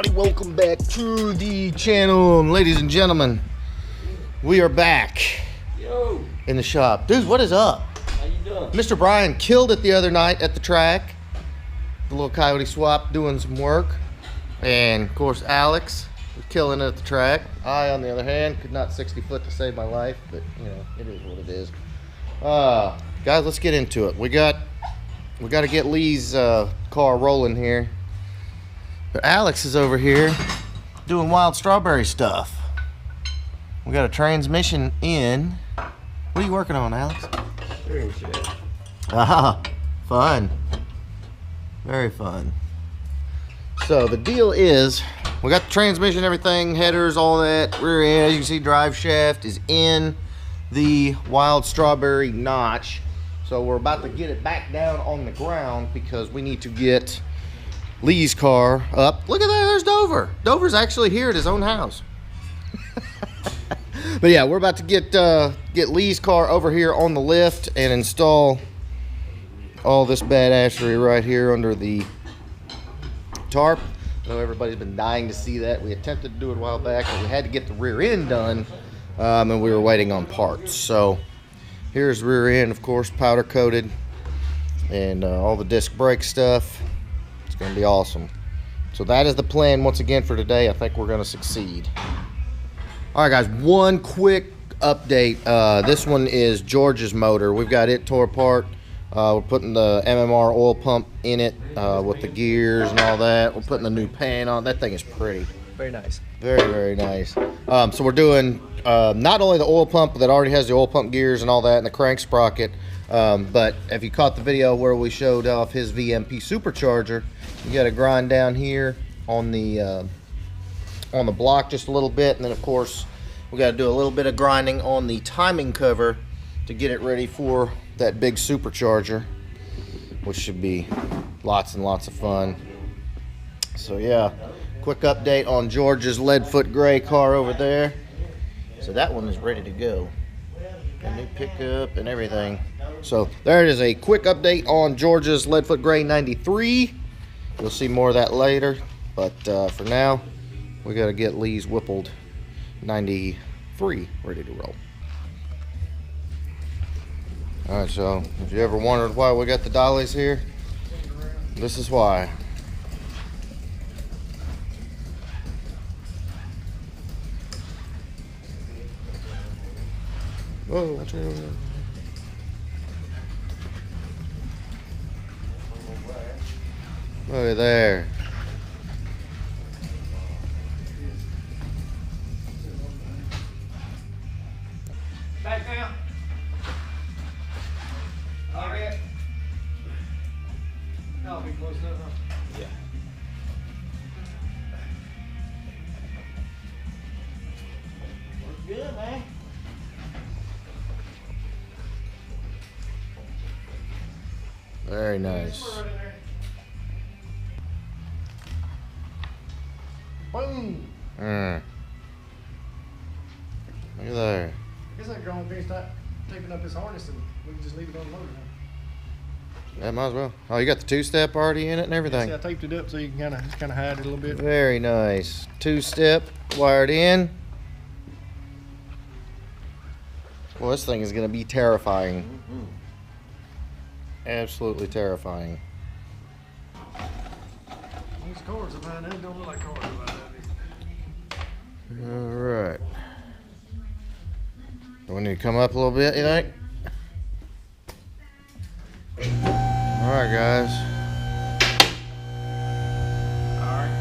everybody, welcome back to the channel. Ladies and gentlemen, we are back in the shop. Dude, what is up? How you doing? Mr. Brian killed it the other night at the track. The little Coyote swap doing some work. And of course Alex was killing it at the track. I, on the other hand, could not 60 foot to save my life, but you know, it is what it is. Guys, let's get into it. We got to get Lee's car rolling here. But Alex is over here doing wild strawberry stuff. We got a transmission in. What are you working on, Alex? Steering shift. Ah, fun. Very fun. So the deal is, we got the transmission, everything, headers, all that. Rear end, as you can see, drive shaft is in the wild strawberry notch. So we're about to get it back down on the ground because we need to get Lee's car up. Look at that, there's Dover. Dover's actually here at his own house. But yeah, we're about to get Lee's car over here on the lift and install all this badassery right here under the tarp. I know everybody's been dying to see that. We attempted to do it a while back, but we had to get the rear end done, and we were waiting on parts. So here's the rear end, of course, powder coated, and all the disc brake stuff. It's going to be awesome. So that is the plan once again for today. I think we're going to succeed. All right, guys, one quick update. This one is George's motor. We've got it tore apart. We're putting the MMR oil pump in it with the gears and all that. We're putting a new pan on. That thing is pretty. Very nice. Very, very nice. So we're doing not only the oil pump that already has the oil pump gears and all that and the crank sprocket, but if you caught the video where we showed off his VMP supercharger, you got to grind down here on the block just a little bit, and then of course we got to do a little bit of grinding on the timing cover to get it ready for that big supercharger, which should be lots and lots of fun. So yeah, quick update on George's Leadfoot gray car over there. So that one is ready to go. A new pickup and everything. So there it is, a quick update on George's Leadfoot gray 93. You'll see more of that later, but for now we got to get Lee's Whippled 93 ready to roll. Alright, so if you ever wondered why we got the dollies here, this is why. Whoa, watch out. Look at there. Back down. All right. That'll be close enough, huh? Yeah. Looks good, man. Very nice. Boom. Look at there. I guess I can go and finish taping up his harness and we can just leave it on the motor now. Yeah, might as well. Oh, you got the two-step already in it and everything? See, I taped it up so you can kind of hide it a little bit. Very nice. Two-step wired in. Well, this thing is going to be terrifying. Absolutely terrifying. These cars of mine, they don't look like cars like that. All right. Do we need to come up a little bit, you think? All right, guys. All right.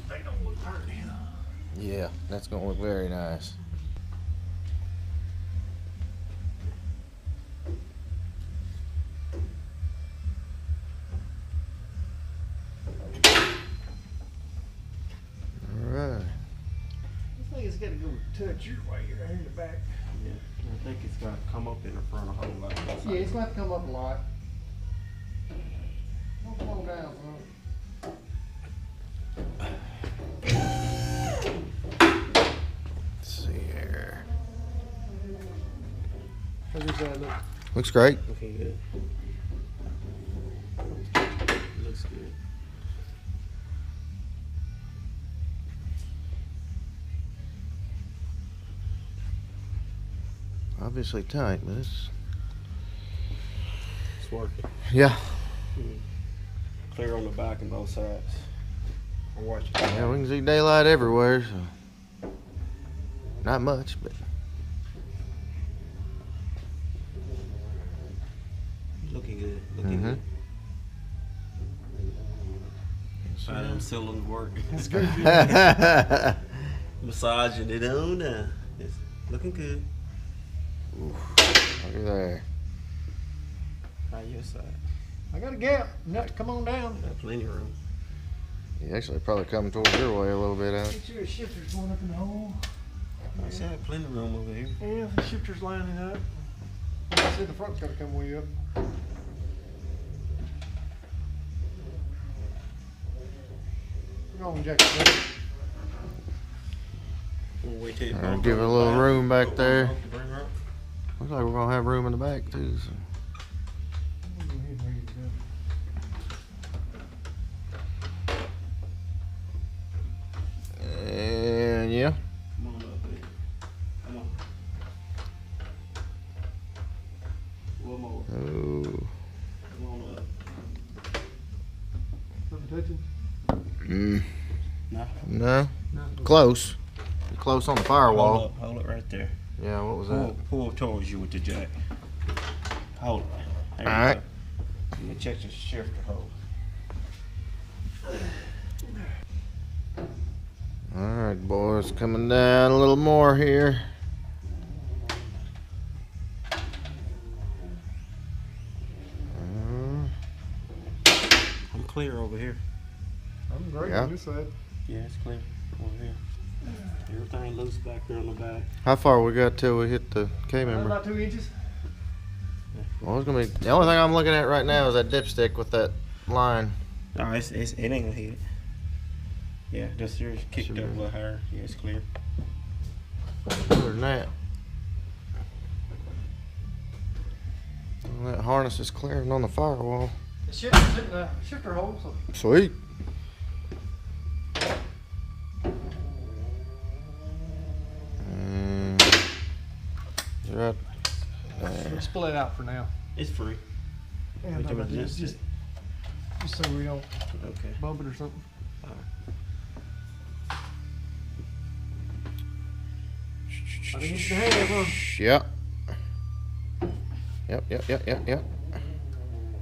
They don't look pretty. Yeah, that's going to look very nice. It's got to go touch your way here in the back. Yeah, I think it's got to come up in the front a whole lot. Yeah, it's going to come up a lot. Don't slow down, son. Let's see here. inside look? Looks great. Looking good. Looks good. Obviously tight, but it's Working. yeah. Clear on the back and both sides. I'm watching. Yeah, we can see daylight everywhere, so not much, but Looking good. Looking good. How them cylinders work. It's good. Massaging it on now. It's looking good. look at there. How your side? I got a gap. No, come on down. Got plenty of room. You actually probably coming towards your way a little bit out. Get your shifters going up in the hole. I said plenty of room over here. Yeah, the shifter's lining up. Like I said, the front's got to come way up. Go on, Jack. We'll wait till All right, give it a little room back there. Looks like we're gonna have room in the back too. So. And yeah. Come on up, baby. Come on. One more. Oh. Come on up. Something touching? No. No. Close. You're close on the firewall. Hold it right there. Yeah. What was that? Pull towards you with the jack. Hold it. There you Alright. go. Let me check the shifter hole. All right, boys, coming down a little more here. I'm clear over here. I'm great Yeah. on this side. Yeah, it's clear over here. Everything loose back there on the back. How far we got till we hit the K member? About 2 inches. Well, it's gonna be the only thing I'm looking at right now is that dipstick with that line. No, it ain't gonna hit it. Yeah, this here's kicked Should up a be. little higher. Yeah, it's clear. Other than that, well, that harness is clearing on the firewall. The shifter's in the shifter hole, so Sweet. And right there. we'll split it out for now. It's free. Yeah, Wait no, till but we it's adjust just so we don't Okay. bump it or something. I think it's the hand, huh? Yep. Yep.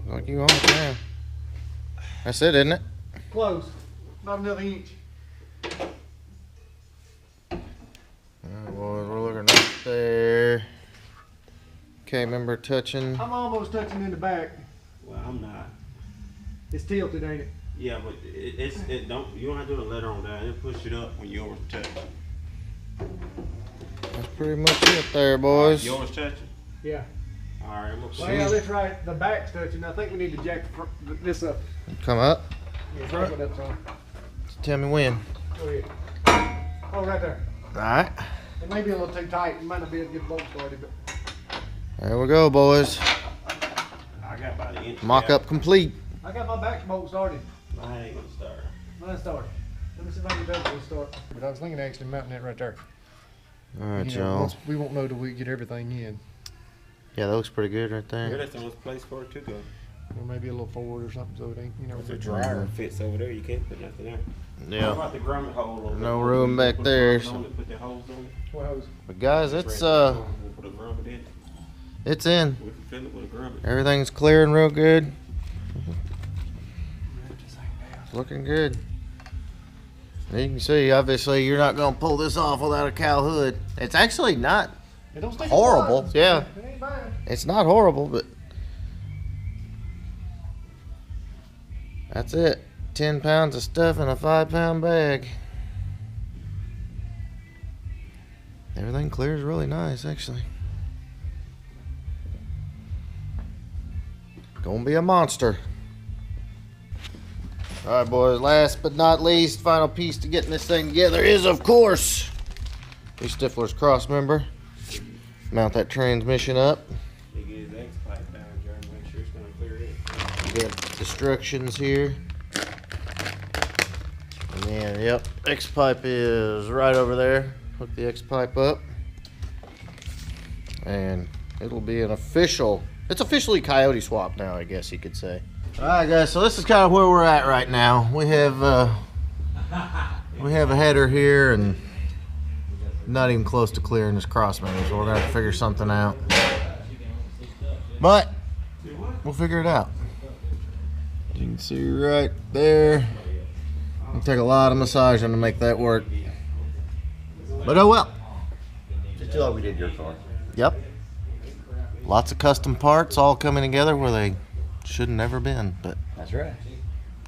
Like you on it now. That's it, isn't it? Close. About another inch. Alright, boys, we're looking right there. Can't remember touching. I'm almost touching in the back. Well, I'm not. It's tilted, ain't it? Yeah, but it don't. You don't have to do the letter on that. It push it up when yours touch. That's pretty much it there, boys. Yours touching. Yeah. All right, I'm gonna Well, yeah, that's right. The back's touching. I think we need to jack this up. Come up. Yeah, jack it up some. Tell me when. Go ahead. Oh, right there. Alright. It may be a little too tight. You might not be able to get the bolt started, but There we go, boys. I got about an inch. Mock gap. up complete. I got my back bolt started. I ain't gonna start. Mine started. Let me see if I can do it. Start. But I was thinking of actually mounting that right there. Alright, You know, y'all. once we won't know till we get everything in. Yeah, that looks pretty good right Yeah, there. that's the only place for it to go. Or maybe a little forward or something so it ain't, you know. If the dryer fits over there, you can't put nothing there. What Yeah. about the grommet hole over No there? room back Put the there, grommet on it, Put the holes on it. What hose? But guys, it's We'll put a grommet in. it's in. We can fill it with a grommet. Everything's clearing real good. It's looking good. And you can see, obviously, you're not gonna pull this off without a cow hood. It's actually not. It don't stay Horrible, flat. yeah. It ain't bad. It's not horrible, but that's it. 10 pounds of stuff in a 5-pound bag. Everything clears really nice, actually. Gonna be a monster. All right, boys. Last but not least, final piece to getting this thing together is, of course, the Stifler's cross member. Mount that transmission up. He get his X pipe down, Jeremy. Make sure it's gonna clear it. We got instructions here. And then, yep, X pipe is right over there. Hook the X pipe up. And it'll be an official, it's officially Coyote swap now, I guess you could say. Alright guys, so this is kind of where we're at right now. We have a header here and not even close to clearing this cross member, so we're gonna have to figure something out. But we'll figure it out. You can see right there. It'll take a lot of massaging to make that work. But oh well. Just do like we did your car. Yep. Lots of custom parts all coming together where they should have never been, but That's right.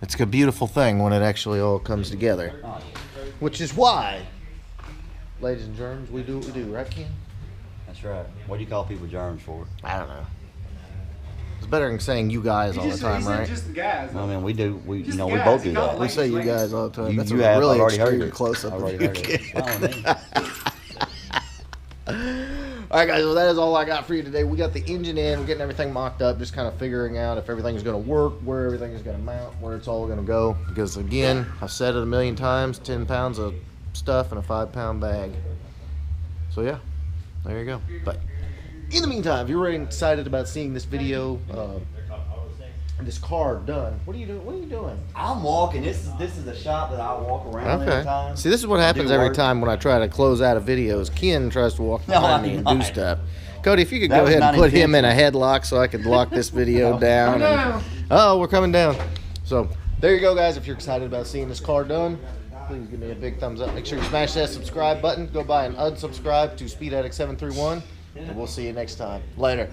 it's a beautiful thing when it actually all comes together. Oh, Which is why, ladies and germs, we do what we do, right, Ken? that's right. What do you call people germs for? I don't know. It's better than saying you guys all the time, right? Just the guys. I mean, we do. We Just we guys. both do You call that. it We say you guys all the time. That's you a have. really I've already heard extreme it. close-up I've of already you, heard it. Ken. Fine with me. All right, guys, well, that is all I got for you today. We got the engine in. We're getting everything mocked up, just kind of figuring out if everything is going to work, where everything is going to mount, where it's all going to go. Because, again, I've said it a million times, 10 pounds of stuff in a 5-pound bag. So, yeah, there you go. But in the meantime, if you're really excited about seeing this video, this car done, what are you doing? What are you doing? I'm walking. This is the shop that I walk around every Okay. time. See, this is what happens Do every work. time when I try to close out of videos. Ken tries to walk No, behind I me and do do not. stuff. Cody, if you could That go was ahead and not put him in a headlock so I could lock this video down. down. Oh, we're coming down. So there you go, guys. If you're excited about seeing this car done, please give me a big thumbs up. Make sure you smash that subscribe button. Go by and unsubscribe to Speed Addict 731, and we'll see you next time. Later.